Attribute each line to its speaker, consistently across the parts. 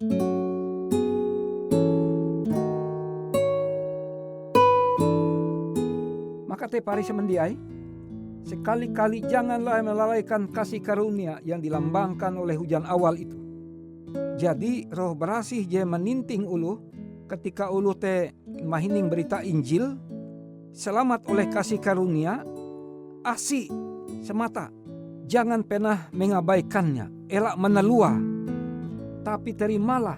Speaker 1: Maka te pari semendiai, sekali-kali janganlah melalaikan kasih karunia yang dilambangkan oleh hujan awal itu. Jadi roh berasih je meninting ulu ketika ulu te mahining berita Injil, selamat oleh kasih karunia, asi semata. Jangan pernah mengabaikannya, elak menelua, tapi terimalah.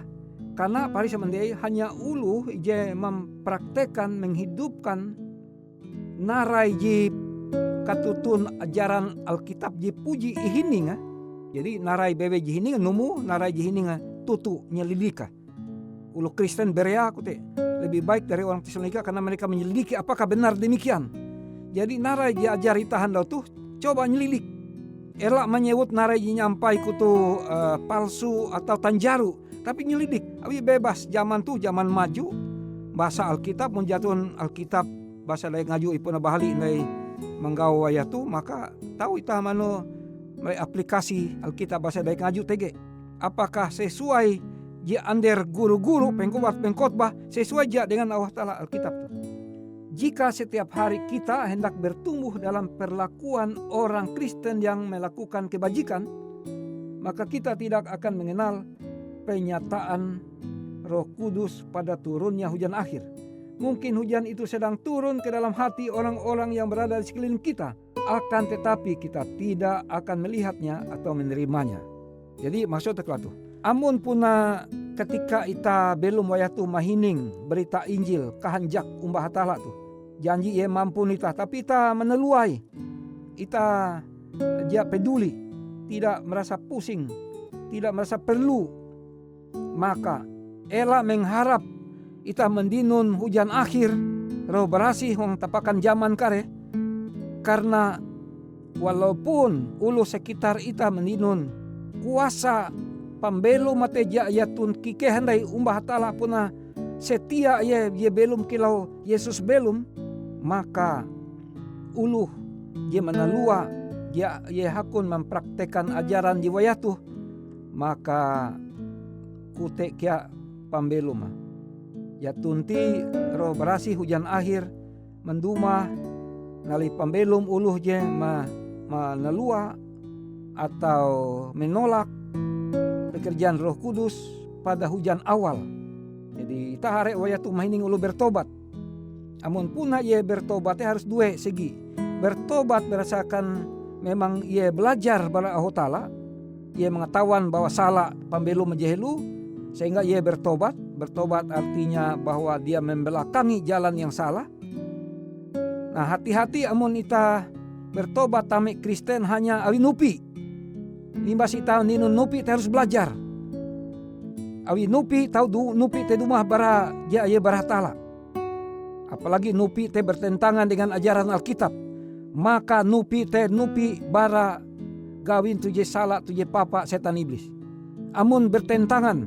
Speaker 1: Karena pari semendiai hanya ulu je mempraktekan, menghidupkan narai ji katutun ajaran Alkitab ji puji ihininga. Jadi narai bebe ji hininga numu, narai ji hininga tutu nyelidika. Ulu Kristen berea aku te lebih baik dari orang Tesalonika karena mereka menyelidiki apakah benar demikian. Jadi narai ji ajari tahan lau tuh coba nyelidik. Elak menyebut narai ji nyampai kutu palsu atau tanjaru, tapi nyelidik. Abi bebas zaman tuh zaman maju. Bahasa Alkitab menjatuhkan Alkitab bahasa lain ngaju ipuna bahali nai menggau waya tu, maka tahu itah mano mulai aplikasi Alkitab bahasa lain ngaju tege. Apakah sesuai je ander guru-guru pengkhotbah sesuai je dengan Allah Ta'ala Alkitab tu. Jika setiap hari kita hendak bertumbuh dalam perlakuan orang Kristen yang melakukan kebajikan, maka kita tidak akan mengenal penyataan Roh Kudus pada turunnya hujan akhir. Mungkin hujan itu sedang turun ke dalam hati orang-orang yang berada di sekeliling kita, akan tetapi kita tidak akan melihatnya atau menerimanya. Jadi maksud tekla tu, amun puna ketika ita belum wayatu mahining berita Injil kahanjak umbah hatala tu, janji ia mampu nita, tapi ita meneluai, ita dia peduli, tidak merasa pusing, tidak merasa perlu, maka elak mengharap ita mendinun hujan akhir roh berasih wong tapakan zaman kare, karena walaupun ulu sekitar ita mendinun kuasa pambelo mateja yatun kike handai umbah hatala puna setia ye belum kilau Yesus belum, maka uluh ye menalua ye hakun mempraktekan ajaran di wayatuh, maka kute kia pambelo mah ya tunti roh berasih hujan akhir menduma nali pambelum uluh je menalua atau menolak pekerjaan Roh Kudus pada hujan awal. Jadi kita hari wayatu mahining ulu bertobat. Amun puna ia bertobatnya harus dua segi. Bertobat berdasarkan memang ia belajar bara Allah Ta'ala, ia mengetahuan bahwa salah pambelum menjehelu, sehingga ia bertobat. Bertobat artinya bahwa dia membelakangi jalan yang salah. Nah, hati-hati amun ita bertobat tamik Kristen hanya awi nupi. Limbas ita ninun nupi harus belajar. Awi nupi tahu nupi te dumah bara dia ye baratala. Apalagi nupi te bertentangan dengan ajaran Alkitab. Maka nupi bara gawin tuje salah tuje papa setan iblis. Amun bertentangan,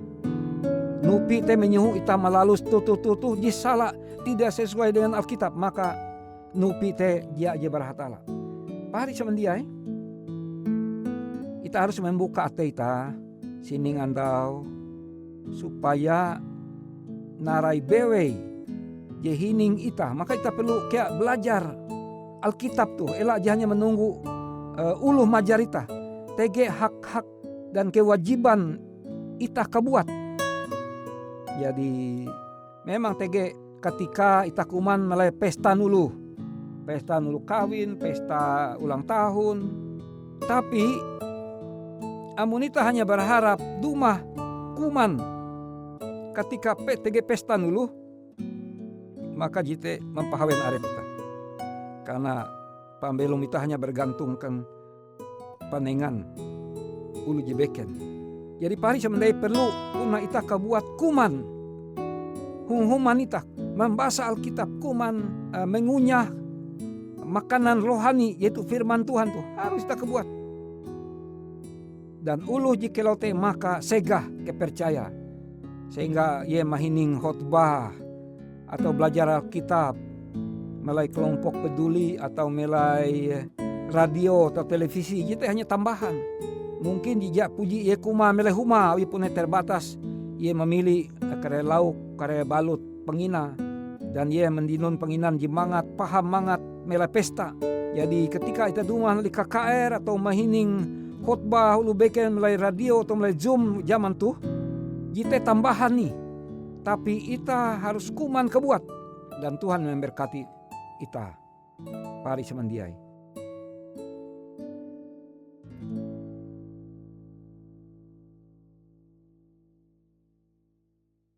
Speaker 1: nupi te menyuhu ita malalus tutu je salah tidak sesuai dengan Alkitab, maka nupi te dia je barahatala. Pari semendiai, kita harus membuka hati kita sining andau supaya narai bewe je hining ita, maka kita perlu kayak belajar Alkitab tuh, elak hanya menunggu uluh majarita tege hak-hak dan kewajiban ita kebuat. Jadi memang tege ketika ita kuman mulai pesta nulu kawin, pesta ulang tahun, tapi amunita hanya berharap dumah kuman ketika tege pesta nulu, maka jite mempahawen arep kita. Karena pambelum kita hanya bergantungkan panengan ulu jebeken. Jadi pari semendai perlu punah ita kabuat kuman hung-human ita membaca Alkitab, kuman mengunyah makanan rohani yaitu firman Tuhan tuh harus kita kebuat. Dan ulu jikalau te maka segah kepercaya sehingga ia mahining khotbah atau belajar Alkitab melalui kelompok peduli atau melalui radio atau televisi, itu hanya tambahan. Mungkin jejak puji ia kuma melai huma wipun terbatas Ia memilih kare lauk, kare balut pengina, dan ia mendinun penginan jimangat paham mangat mela pesta. Jadi ketika ita dumah li KKR atau mahining khotbah ulu beken melalui radio atau melalui Zoom zaman tuh, jite tambahan nih. Tapi ita harus kuman kebuat dan Tuhan memberkati ita. Pari semandiai.